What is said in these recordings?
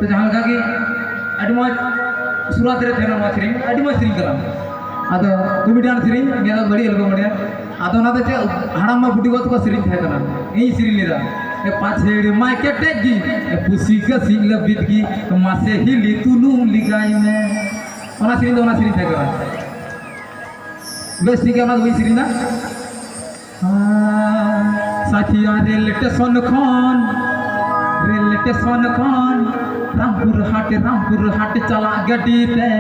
तो जहाँ लगा कि अड़ी मौज शुरुआत रे थे ना मौज सेरिंग अड़ी मौज सेरिंग करा आदो कॉमेडियन सेरिंग मेरा बड़ी अलग बढ़िया आदो ना तो चे हड़ाम मा बुटी को सेरिंग थे करना यही सेरिंग लेरा ए पाछेड़ माय के टेगी ए पुसी का सिंग लबित की मासे हिली तुनु लिगाई में ओना सेरिंग थे करा बेस ठीक है ना वही सेरिंग ना साथिया रेल स्टेशन खान रामपुर हाट चला गड्डी ते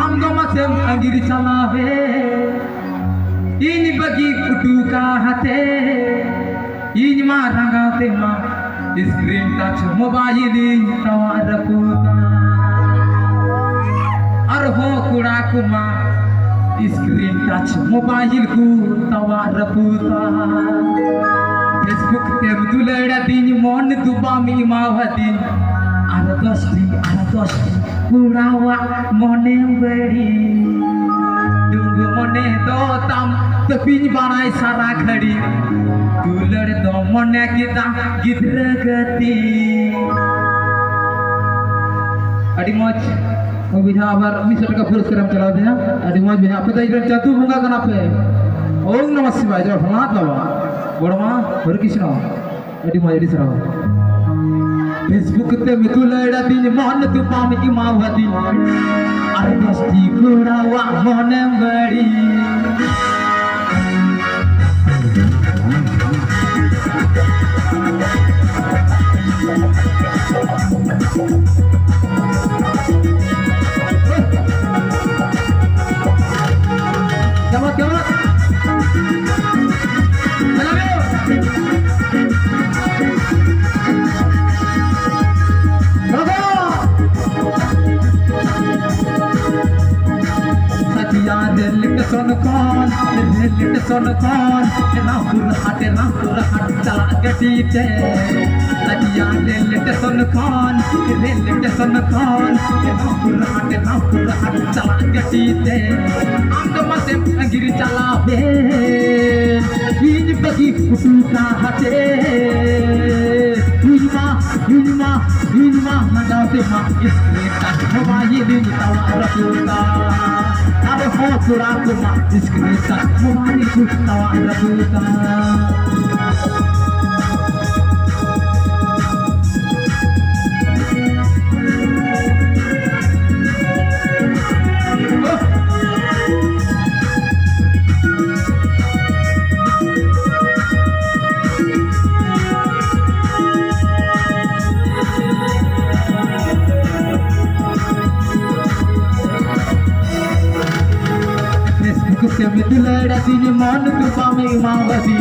आम गमा से अंगिरी चला वे इन बगी कुटू का हाथे इन मा रंगाते मा स्क्रीन टच मोबाइल तवा रपुता और हो कुड़ा कुमा स्क्रीन टच मोबाइल को तवा रपुता फेसबुक ते दुलड़ा दिन मन दुबा मी मावती आर दोस्ती कुड़ावा मने बड़ी डुंग मने दो तम तपिन बनाई सारा खड़ी दुलड़ दो मने किता गिद्र गति अड़ी मौज बिहा आबार 100 टाका पुरस्कार चला दिया अड़ी मौज बिहा पे तो चतु बुंगा कना पे ओम नमः शिवाय जो फलात बाबा बड़मा हर कृष्ण अड़ी मौज अड़ी सराव फेसबुक ते मितुलड़ा दिन मन दुपाम की मावती अरे दोस्ती कुड़ावा मने बड़ी रामपुर हाट चला गड्डी ते सदिया रेल स्टेशन खान रामपुर हाट चला गड्डी ते आम गमा से अंगिरी चला वे इन बगी कुटू का हाथे युजमा लगाते मा इसके तक मोबाइल तवा रखूता अरे हो कुड़ा कुमा इसके तक मोबाइल को तवा रखूता मितुलड़ा दिन मन दुबा में मावती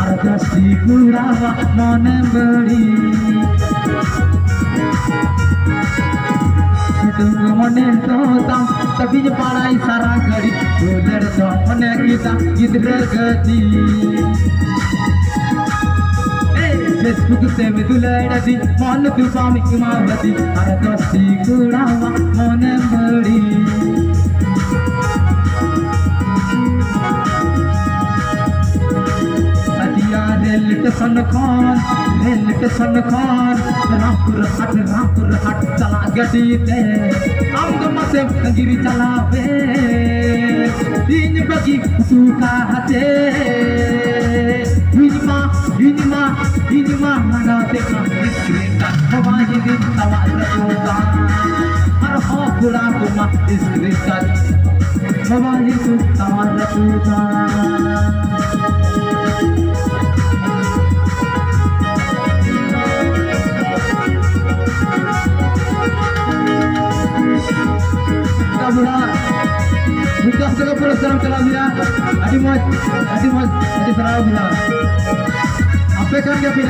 अर दोस्ती कुड़ावा मन बड़ी डुंग मने तो तम तभी पढ़ाई सारा घड़ी दुलड़ तो मने गीता गिद्र गति फेसबुक से मितुलड़ा दिन मन दुबा में मावती अर दोस्ती कुड़ावा मन बड़ी रेल स्टेशन खान रामपुर हाट चला गड्डी ते आम गमा से अंगिरी चला वे इन बगी कुटू का हाथे युजमा लगाते का स्क्रीन टच मोबाइल तवा रखूता हर हो कुड़ा कुमा स्क्रीन टच मोबाइल को तवा रखूता विकास का पुरस्कार चला दिया अड़ी मौज अड़ी सराव दिया आपे कर क्या फिर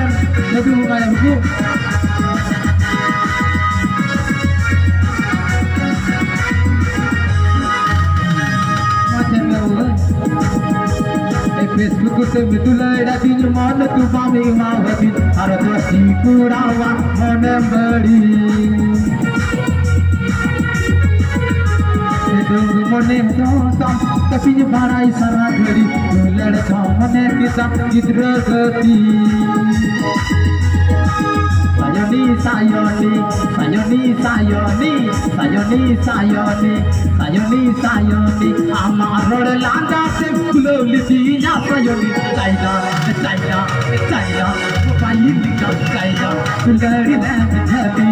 जब होगा या बुकू फेसबुक से मितुलड़ा दिन मन दुबा में मावती अरे दोस्ती कुड़ावा मन बड़ी डुंग मने तो तम तभी पढ़ाई सारा घड़ी लड़का मने किता गिद्र गति sayoni sayoni sayoni sayoni sayoni sayoni sayoni sayoni amar landa se fuloli dina sayoni China China China mobile ka China tulari na dhali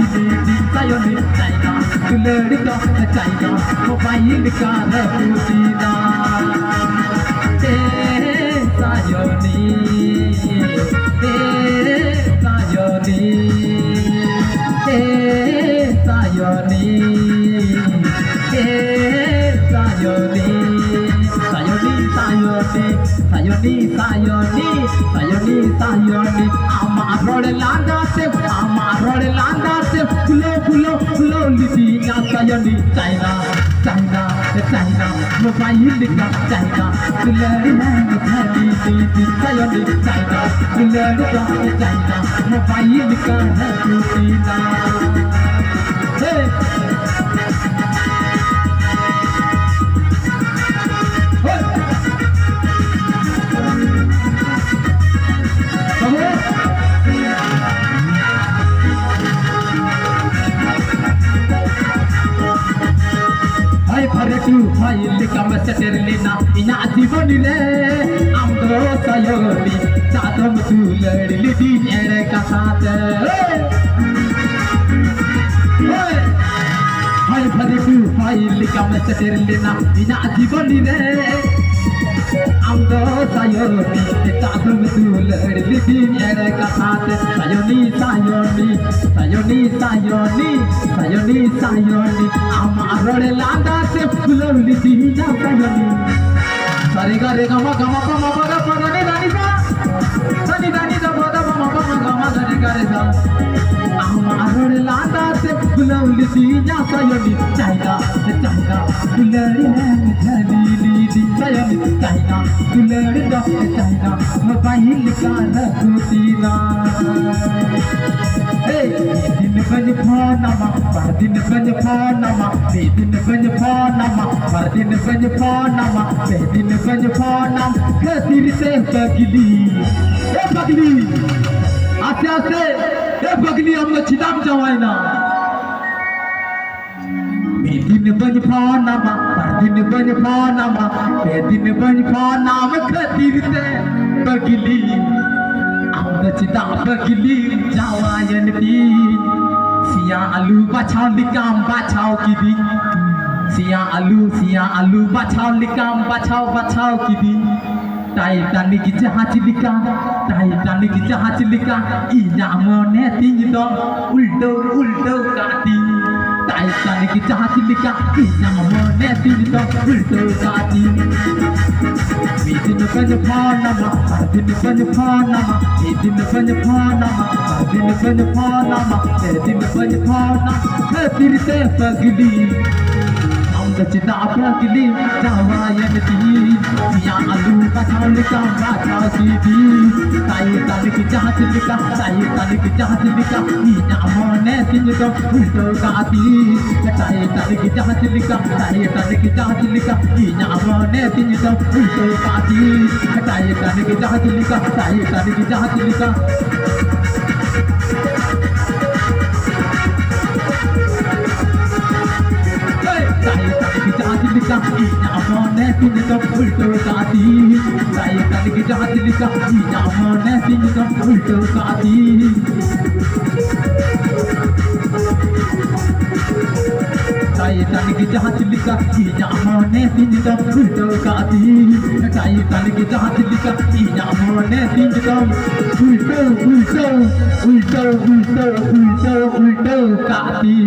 di sayoni China tulari ka China mobile ka raputina sayoni sayoni sayoni sayoni sayoni sayoni sayoni sayoni sayoni amar landa se fulo lidina sayoni China China China mobile ka China tulari na dhali di sayoni China tulari ka China mobile ka raputina hey tu file kam seterlina ina divonile amdo sayoni sadam tu ladli din ere ka sath hai phare tu file kam seterlina ina divonile amdo sayoni sadam tu ladli din ere ka sath sayoni sayoni sayoni sayoni sayoni sayoni amar landa se fuloli dina sayoni sare ga re ga ma pa da ni da ni sa sani da ni da ba da ma pa ma ga ma da ni ga re sa amar landa se fuloli dina sayoni China China fulari na dhali di sayoni China fulari da China mobile ka raputina hey din ban phanama din ban phanama din ban phanama din ban phanama din ban phanam khatir se bagli aase aase bagli hum chidam jawaina din ban phanama din ban phanama din ban phanam khatir se bagli cita bagli jawayan di sia alu bachau likam bachau kidi sia alu bachau likam bachau kidi Titanic jahat lika iya mone tin do uldo kati Titanic jahat lika iya mone tin do uldo kati Din ban phanama din ban phanama din ban phanama din ban phanama din ban phanama khatir se bagli amda cita bagli jawayan di sia alu bachau likam bachau kidi Titanic jahat lika iya mone tin do uldo kati Titanic jahat lika iya mone tin do uldo kati Titanic jahat lika iya mone tin do uldo kati Titanic jahat lika iya mone tin do uldo kati Titanic jahat lika iya mone tin do uldo kati Titanic jahat lika iya mone tin do uldo kati